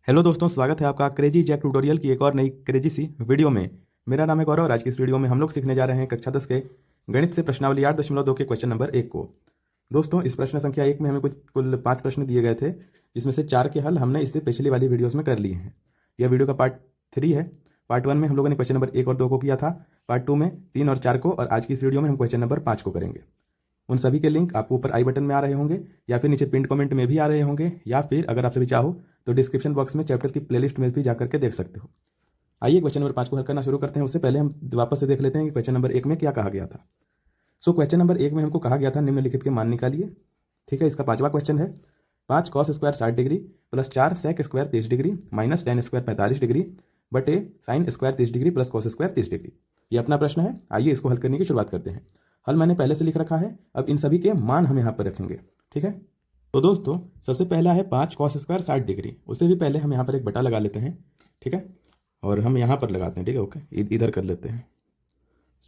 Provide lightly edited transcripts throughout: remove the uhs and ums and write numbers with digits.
Hello दोस्तों, स्वागत है आपका क्रेजी जैक ट्यूटोरियल की एक और नई क्रेजी सी वीडियो में। मेरा नाम है गौरव और आज की इस वीडियो में हम लोग सीखने जा रहे हैं कक्षा 10 के गणित से प्रश्नावली 8.2 के क्वेश्चन नंबर 1 को। दोस्तों, इस प्रश्न संख्या 1 में हमें कुल 5 प्रश्न दिए गए थे, जिसमें से 4 के हल हमने इससे पिछली वाली वीडियोज़ में कर लिए हैं। यह वीडियो का पार्ट 3 है। पार्ट 1 में हम लोगों ने क्वेश्चन नंबर 1 और 2 को किया था, पार्ट 2 में 3 और 4 को, और आज की इस वीडियो में हम क्वेश्चन नंबर 5 को करेंगे। उन सभी के लिंक आपको ऊपर आई बटन में आ रहे होंगे या फिर नीचे पिंड कमेंट में भी आ रहे होंगे, या फिर अगर आप सभी चाहो तो डिस्क्रिप्शन बॉक्स में चैप्टर की प्लेलिस्ट में भी जाकर के देख सकते हो। आइए क्वेश्चन नंबर 5 को हल करना शुरू करते हैं। उससे पहले हम वापस से देख लेते हैं कि क्वेश्चन नंबर 1 में क्या कहा गया था। क्वेश्चन नंबर 1 में हमको कहा गया था निम्नलिखित के मान निकालिए। ठीक है, इसका 5वां क्वेश्चन है। 5 cos square 60 degree plus 4 sec square 30 degree minus ten square 45 degree बटे sine square 30 degree plus cos square 30 degree. ये अपना प्रश्न है। आइए इसको हल करने की शुरुआत करते हैं। हल मैंने पहले से लिख रखा है, अब इन सभी के मान हम यहाँ पर रखेंगे। ठीक है, तो दोस्तों सबसे पहला है 5 कॉस स्क्वायर 60 डिग्री। उससे भी पहले हम यहाँ पर एक बटा लगा लेते हैं। ठीक है, और हम यहाँ पर लगाते हैं। ठीक है, ओके, इधर कर लेते हैं।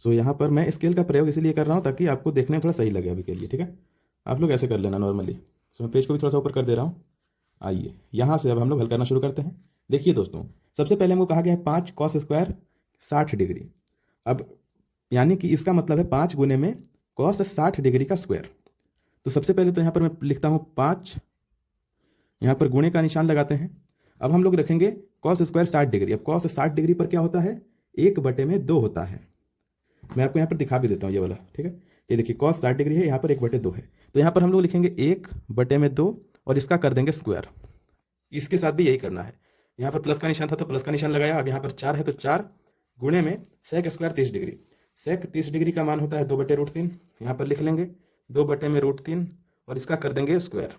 यहाँ पर मैं स्केल का प्रयोग इसलिए कर रहा हूँ ताकि आपको देखने में थोड़ा सही लगे अभी के लिए। ठीक है, आप लोग ऐसे कर लेना नॉर्मली। मैं पेज को भी थोड़ा सा ऊपर कर दे रहा हूँ। आइए यहाँ से अब हम लोग हल करना शुरू करते हैं। देखिए दोस्तों, सबसे पहले हमको कहा गया है 5 कॉस स्क्वायर 60 डिग्री। अब यानी कि इसका मतलब है 5 गुने में कॉस 60 डिग्री का स्क्वायर। तो सबसे पहले तो यहाँ पर मैं लिखता हूँ 5, यहाँ पर गुणे का निशान लगाते हैं। अब हम लोग रखेंगे कॉस स्क्वायर 60 डिग्री। अब कॉस 60 डिग्री पर क्या होता है, 1/2 होता है। मैं आपको यहाँ पर दिखा भी देता हूँ ये वाला। ठीक है, ये देखिए कॉस 60 डिग्री है, यहाँ पर 1/2 है। तो यहाँ पर हम लोग लिखेंगे 1/2 और इसका कर देंगे स्क्वायर। इसके साथ भी यही करना है। यहाँ पर प्लस का निशान था तो प्लस का निशान लगाया। अब यहाँ पर 4 है तो 4 गुणे में सेक स्क्वायर 30 डिग्री। सेक 30 डिग्री का मान होता है 2/√3। यहाँ पर लिख लेंगे 2/√3 और इसका कर देंगे स्क्वायर।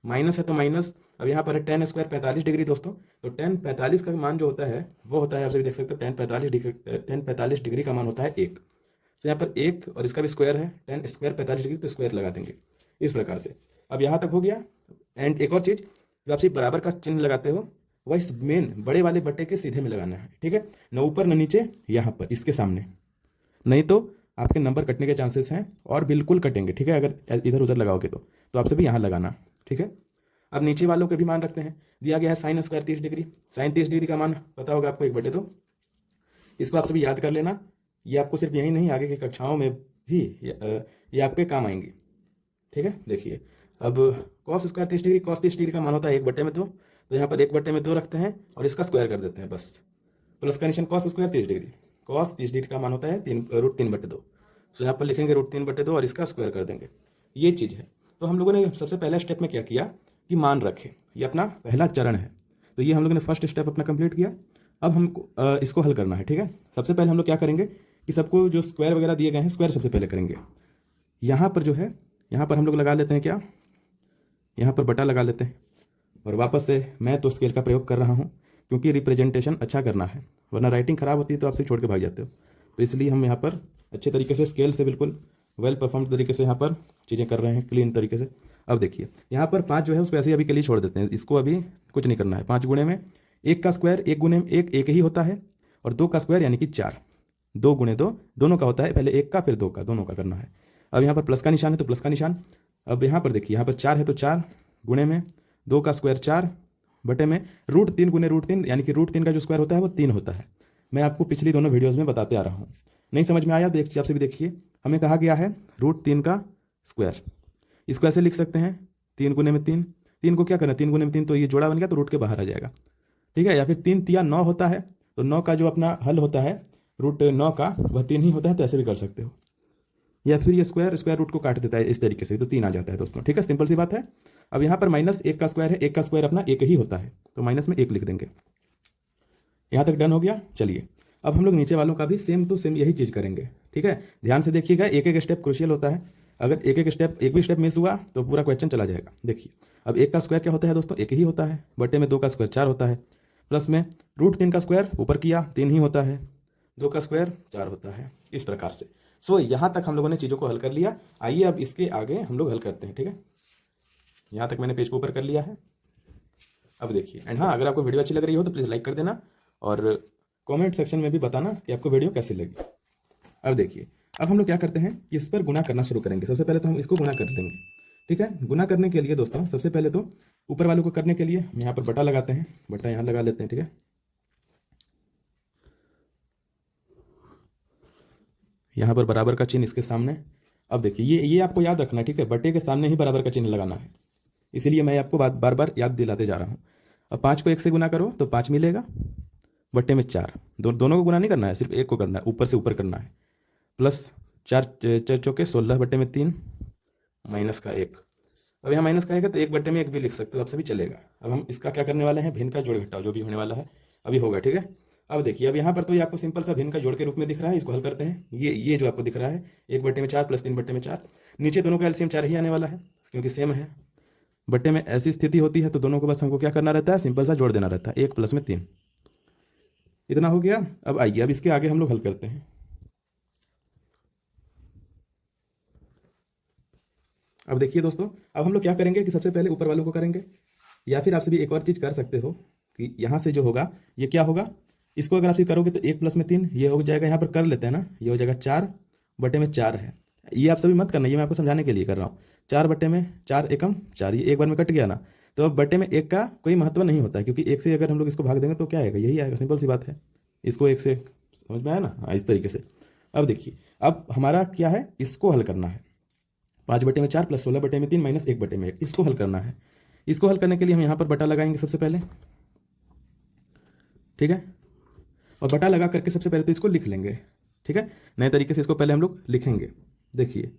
माइनस है तो माइनस। अब यहाँ पर है टेन स्क्वायर 45 डिग्री दोस्तों। तो टेन 45 का मान जो होता है वो होता है, आप सभी देख सकते हो, टेन 45 डिग्री का मान होता है 1। तो यहाँ पर 1 और इसका भी स्क्वायर है, टेन स्क्वायर 45 डिग्री, तो स्क्वायर लगा देंगे इस प्रकार से। अब यहाँ तक हो गया। एंड एक और चीज़, जो आप सिर्फ बराबर का चिन्ह लगाते हो वह इस मेन बड़े वाले बट्टे के सीधे में लगाना है। ठीक है, न ऊपर न नीचे, यहाँ पर इसके सामने, नहीं तो आपके नंबर कटने के चांसेस हैं और बिल्कुल कटेंगे। ठीक है, अगर इधर उधर लगाओगे तो आपसे भी यहाँ लगाना। ठीक है, अब नीचे वालों के भी मान रखते हैं। दिया गया है sine square 30 degree. Sine 30 degree का मान पता होगा आपको 1/2। इसको आप सभी याद कर लेना। ये आपको सिर्फ यही नहीं, आगे की कक्षाओं में भी ये आपके काम आएंगी। ठीक है, देखिए अब cos square 30 degree, cos 30 degree का मान होता है 1/2। तो यहाँ पर 1/2 रखते हैं और इसका स्क्वायर कर देते हैं बस। प्लस का निशान cos square 30 degree. Cos 30 degree का मान होता है √3/2। यहाँ पर लिखेंगे √3/2 और इसका स्क्वायर कर देंगे। ये चीज़ है। तो हम लोगों ने सबसे पहले स्टेप में क्या किया कि मान रखे। ये अपना पहला चरण है। तो ये हम लोगों ने फर्स्ट स्टेप अपना कंप्लीट किया। अब हमको इसको हल करना है। ठीक है, सबसे पहले हम लोग क्या करेंगे कि सबको जो स्क्वायर वगैरह दिए गए हैं, स्क्वायर सबसे पहले करेंगे। यहाँ पर जो है, यहाँ पर हम लोग लगा लेते हैं क्या, यहाँ पर बटा लगा लेते हैं। और वापस से मैं तो स्केल का प्रयोग कर रहा हूँ क्योंकि रिप्रेजेंटेशन अच्छा करना है, वरना राइटिंग खराब होती है तो आप सिर्फ छोड़ के भाग जाते हो। तो इसलिए हम यहाँ पर अच्छे तरीके से स्केल से बिल्कुल वेल परफॉर्म तरीके से यहाँ पर चीज़ें कर रहे हैं, क्लीन तरीके से। अब देखिए यहाँ पर 5 जो है उसको ऐसे ही अभी के लिए छोड़ देते हैं, इसको अभी कुछ नहीं करना है। 5 गुणे में 1 का स्क्वायर 1 गुणे में 1 ही होता है, और 2 का स्क्वायर यानी कि 4, 2 गुणे 2 दोनों का होता है। पहले 1 का फिर 2 का, दोनों का करना है। अब यहाँ पर प्लस का निशान है तो प्लस का निशान। अब यहाँ पर देखिए, यहाँ पर 4 है तो 4 गुणे में 2 का स्क्वायर 4 बटे में √3 गुणे √3, यानी कि √3 का जो स्क्वायर होता है वो 3 होता है। मैं आपको पिछली दोनों वीडियोज़ में बताते आ रहा हूँ। नहीं समझ में आया देखिए, आपसे भी देखिए, हमें कहा गया है √3 का स्क्वायर। इसको ऐसे लिख सकते हैं 3 गुणे में 3। 3 को क्या करना, 3 गुणे में 3 तो ये जोड़ा बन गया तो रूट के बाहर आ जाएगा। ठीक है, या फिर 3 तिया 9 होता है, तो 9 का जो अपना हल होता है √9 का वह 3 ही होता है, तो ऐसे भी कर सकते हो। या फिर ये स्क्वायर रूट को काट देता है इस तरीके से, तो 3 आ जाता है दोस्तों। ठीक है, सिंपल सी बात है। अब यहाँ पर -1 का स्क्वायर है, 1 का स्क्वायर अपना 1 ही होता है, तो माइनस में 1 लिख देंगे। यहाँ तक डन हो गया। चलिए अब हम लोग नीचे वालों का भी सेम टू सेम यही चीज़ करेंगे। ठीक है, ध्यान से देखिएगा, एक एक स्टेप क्रुशियल होता है। अगर एक भी स्टेप मिस हुआ तो पूरा क्वेश्चन चला जाएगा। देखिए अब 1 का स्क्वायर क्या होता है दोस्तों, 1 ही होता है, बटे में 2 का स्क्वायर 4 होता है, प्लस में √3 का स्क्वायर ऊपर किया 3 ही होता है, 2 का स्क्वायर 4 होता है, इस प्रकार से। यहाँ तक हम लोगों ने चीज़ों को हल कर लिया। आइए अब इसके आगे हम लोग हल करते हैं। ठीक है, यहाँ तक मैंने पेज को ऊपर कर लिया है। अब देखिए, एंड हाँ, अगर आपको वीडियो अच्छी लग रही हो तो प्लीज़ लाइक कर देना और कमेंट सेक्शन में भी बताना कि आपको वीडियो कैसी लगी। अब देखिए, अब हम लोग क्या करते हैं कि इस पर गुना करना शुरू करेंगे। सबसे पहले तो हम इसको गुना कर देंगे। ठीक है। गुना करने के लिए दोस्तों सबसे पहले तो ऊपर वालों को करने के लिए यहाँ पर बटा लगाते हैं, बटा यहाँ लगा लेते हैं। ठीक है, यहाँ पर बराबर का चिन्ह इसके सामने। अब देखिए ये आपको याद रखना है। ठीक है, बटे के सामने ही बराबर का चिन्ह लगाना है, इसीलिए मैं आपको बार बार याद दिलाते जा रहा हूँ। अब 5 को 1 से गुना करो तो 5 मिलेगा, बटे में 4। दोनों को गुना नहीं करना है, सिर्फ एक को करना है, ऊपर से ऊपर करना है। प्लस 4 चौके 16 बटे में 3 माइनस का 1। अब यहाँ माइनस का 1 है तो 1 बटे में 1 भी लिख सकते हो, आपसे भी चलेगा। अब हम इसका क्या करने वाले हैं, भिन्न का जोड़ घटाओ, जो भी होने वाला है अभी होगा। ठीक है, अब देखिए अब यहाँ पर तो ये आपको सिंपल सा भिन्न का जोड़ के रूप में दिख रहा है, इसको हल करते हैं। ये जो आपको दिख रहा है 1 बटे में 4 प्लस 3 बटे में 4, नीचे दोनों का एलसीएम 4 ही आने वाला है क्योंकि सेम है। बटे में ऐसी स्थिति होती है तो दोनों को बस हमको क्या करना रहता है, सिंपल सा जोड़ देना रहता है। 1 प्लस में 3, इतना हो गया। अब आइए अब इसके आगे हम लोग हल करते हैं। अब देखिए दोस्तों, अब हम लोग क्या करेंगे कि सबसे पहले ऊपर वालों को करेंगे, या फिर आप सभी एक और चीज़ कर सकते हो कि यहाँ से जो होगा ये क्या होगा, इसको अगर आप सभी करोगे तो 1 प्लस में 3 ये हो जाएगा, यहाँ पर कर लेते हैं ना, ये हो जाएगा 4 बटे में 4 है। ये आप सभी मत करना, ये मैं आपको समझाने के लिए कर रहा हूँ। 4 बटे में 4 एकम 4, ये एक बार में कट गया ना, तो अब बटे में 1 का कोई महत्व नहीं होता है क्योंकि 1 से अगर हम लोग इसको भाग देंगे तो क्या आएगा, यही आएगा, सिंपल सी बात है। इसको 1 से समझ में आया ना, हाँ इस तरीके से। अब देखिए अब हमारा क्या है, इसको हल करना है। 5 बटे में 4 प्लस 16 बटे में 3 माइनस 1 बटे में 1, इसको हल करना है। इसको हल करने के लिए हम यहाँ पर बटा लगाएंगे सबसे पहले। ठीक है, और बटा लगा करके सबसे पहले तो इसको लिख लेंगे। ठीक है, नए तरीके से इसको पहले हम लोग लिखेंगे। देखिए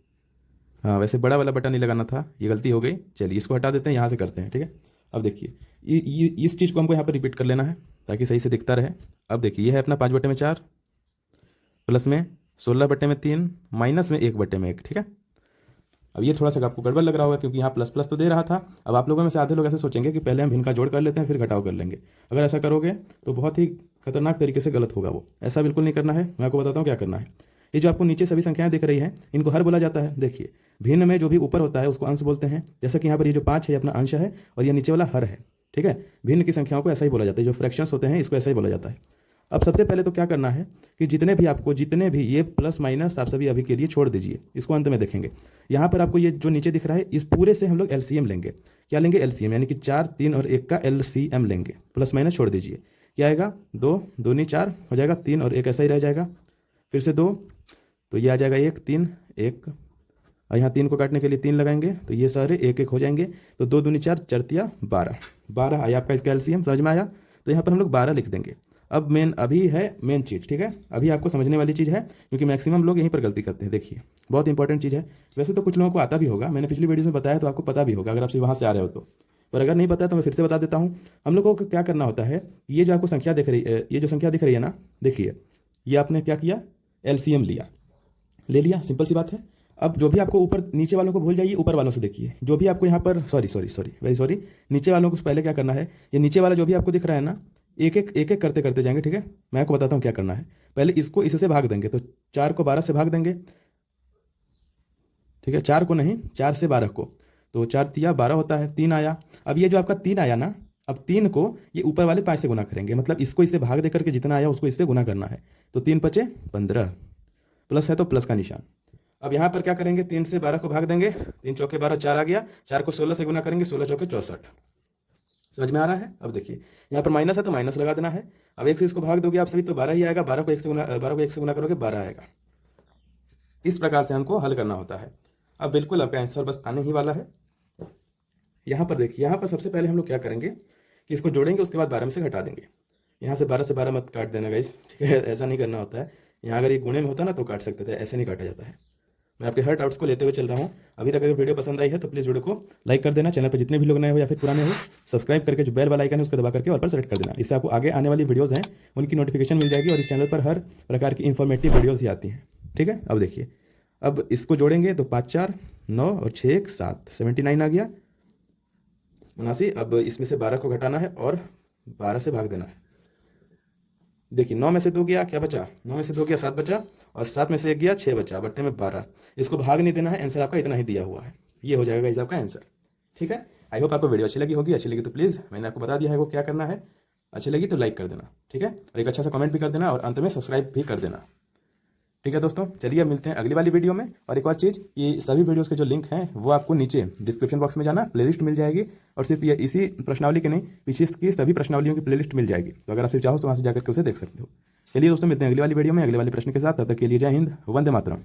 हाँ, वैसे बड़ा वाला बटा नहीं लगाना था, ये गलती हो गई। चलिए इसको हटा देते हैं, यहाँ से करते हैं। ठीक है, अब देखिए इस चीज़ को हमको यहाँ पर रिपीट कर लेना है ताकि सही से दिखता रहे। अब देखिए ये है अपना 5 बटे में 4 प्लस में 16 बटे में 3 माइनस में 1 बटे में 1। ठीक है, अब ये थोड़ा सा आपको गड़बड़ लग रहा होगा क्योंकि यहाँ प्लस प्लस तो दे रहा था। अब आप लोगों में से आधे लोग ऐसे सोचेंगे कि पहले हम भिन्न का जोड़ कर लेते हैं फिर घटाव कर लेंगे। अगर ऐसा करोगे तो बहुत ही खतरनाक तरीके से गलत होगा वो, ऐसा बिल्कुल नहीं करना है। मैं आपको बताता हूँ क्या करना है। ये जो आपको नीचे सभी संख्याएं दिख रही हैं इनको हर बोला जाता है। देखिए भिन्न में जो भी ऊपर होता है उसको अंश बोलते हैं, जैसा कि यहाँ पर ये जो 5 है अपना अंश है और ये नीचे वाला हर है। ठीक है, भिन्न की संख्याओं को ऐसा ही बोला जाता है, जो फ्रैक्शंस होते हैं इसको ऐसा ही बोला जाता है। अब सबसे पहले तो क्या करना है कि जितने भी ये प्लस माइनस आप सभी अभी के लिए छोड़ दीजिए, इसको अंत में देखेंगे। यहाँ पर आपको ये जो नीचे दिख रहा है इस पूरे से हम लोग एलसीएम लेंगे। क्या लेंगे, एलसीएम, यानी कि 4, 3 और 1 का एलसीएम लेंगे। प्लस माइनस छोड़ दीजिए, क्या आएगा, 2 दूनी 4 हो जाएगा, 3 और 1 ऐसा ही रह जाएगा, फिर से 2 तो ये आ जाएगा 1, 3 1, और यहाँ 3 को काटने के लिए 3 लगाएंगे तो ये सारे 1 1 हो जाएंगे। तो 2 दूनी 4 चरतिया 12 आया आपका इसका एलसीएम, समझ में आया। तो यहाँ पर हम लोग 12 लिख देंगे। अब अभी है मेन चीज़। ठीक है, अभी आपको समझने वाली चीज़ है क्योंकि मैक्सिमम लोग यहीं पर गलती करते हैं। देखिए बहुत इंपॉर्टेंट चीज़ है, वैसे तो कुछ लोगों को आता भी होगा, मैंने पिछली वीडियो में बताया तो आपको पता भी होगा अगर आप सिर्फ वहाँ से आ रहे हो तो, पर अगर नहीं पता तो मैं फिर से बता देता हूँ। हम लोगों को क्या करना होता है, ये जो आपको संख्या दिख रही है, ये जो संख्या दिख रही है ना, देखिए ये आपने क्या किया, एलसीएम ले लिया, सिंपल सी बात है। अब जो भी आपको ऊपर, नीचे वालों को भूल जाइए, ऊपर वालों से देखिए। जो भी आपको यहाँ पर सॉरी नीचे वालों को पहले क्या करना है, ये नीचे वाला जो भी आपको दिख रहा है ना, एक एक करते करते जाएंगे। ठीक है, मैं आपको बताता हूँ क्या करना है। पहले इसको इससे भाग देंगे, तो 4 को 12 से भाग देंगे। ठीक है, 4 को नहीं, 4 से 12 को, तो 4 तिया 12 होता है, 3 आया। अब ये जो आपका 3 आया ना, अब 3 को ये ऊपर वाले 5 से गुना करेंगे, मतलब इसको इससे भाग देकर के जितना आया उसको इससे गुना करना है। तो 3 5 15, प्लस है तो प्लस का निशान। अब यहाँ पर क्या करेंगे, 3 से 12 को भाग देंगे, 3 चौके 12, 4 आ गया। 4 को 16 से गुना करेंगे, 16 चौके 64। समझ में आ रहा है। अब देखिए यहाँ पर माइनस है तो माइनस लगा देना है। अब 1 से इसको भाग दोगे आप सभी तो 12 ही आएगा, 12 को 1 से गुना करोगे 12 आएगा। इस प्रकार से हमको हल करना होता है। अब बिल्कुल आपका आंसर बस आने ही वाला है। यहाँ पर देखिए, यहाँ पर सबसे पहले हम लोग क्या करेंगे कि इसको जोड़ेंगे, उसके बाद 12 में से घटा देंगे। यहाँ से 12 मत काट देना गाइस, ठीक है, ऐसा नहीं करना होता है। यहाँ अगर ये गुणे में होता ना तो काट सकते थे, ऐसे नहीं काटा जाता है। मैं आपके हर डाउट्स को लेते हुए चल रहा हूँ। अभी तक अगर वीडियो पसंद आई है तो प्लीज़ वीडियो को लाइक कर देना। चैनल पर जितने भी लोग नए हो या फिर पुराने हो, सब्सक्राइब करके जो बेल वाला आइकन है उसको दबा करके और पर सेलेक्ट कर देना। इससे आपको आगे आने वाली वीडियोज़ हैं उनकी नोटिफिकेशन मिल जाएगी और इस चैनल पर हर प्रकार की इन्फॉर्मेटिव वीडियोज़ ही आती हैं। ठीक है, अब देखिए, अब इसको जोड़ेंगे तो 5 4 9 और 6 1 7, 79 आ गया 79। अब इसमें से 12 को घटाना है और 12 से भाग देना है। देखिए 9 में से 2 गया, क्या बचा, 9 में से 2 गया 7 बचा, और 7 में से 1 गया 6 बचा, बट्टे में 12। इसको भाग नहीं देना है, आंसर आपका इतना ही दिया हुआ है। ये हो जाएगा इस आपका आंसर। ठीक है, आई होप आपको वीडियो अच्छी लगी होगी। अच्छी लगी तो प्लीज़, मैंने आपको बता दिया है वो क्या करना है। अच्छी लगी तो लाइक कर देना, ठीक है, और एक अच्छा सा कमेंट भी कर देना और अंत में सब्सक्राइब भी कर देना। ठीक है दोस्तों, चलिए अब मिलते हैं अगली वाली वीडियो में। और एक और चीज़, ये सभी वीडियोस के जो लिंक हैं वो आपको नीचे डिस्क्रिप्शन बॉक्स में जाना, प्लेलिस्ट मिल जाएगी। और सिर्फ ये इसी प्रश्नावली की नहीं, पीछे की सभी प्रश्नावलियों की प्लेलिस्ट मिल जाएगी। तो अगर आप सिर्फ चाहो तो वहाँ से जाकर के उसे देख सकते हो। चलिए दोस्तों, मिलते हैं अगली वाली वीडियो में अगले वाले प्रश्न के साथ। तब तक के लिए जय हिंद, वंदे मातरम।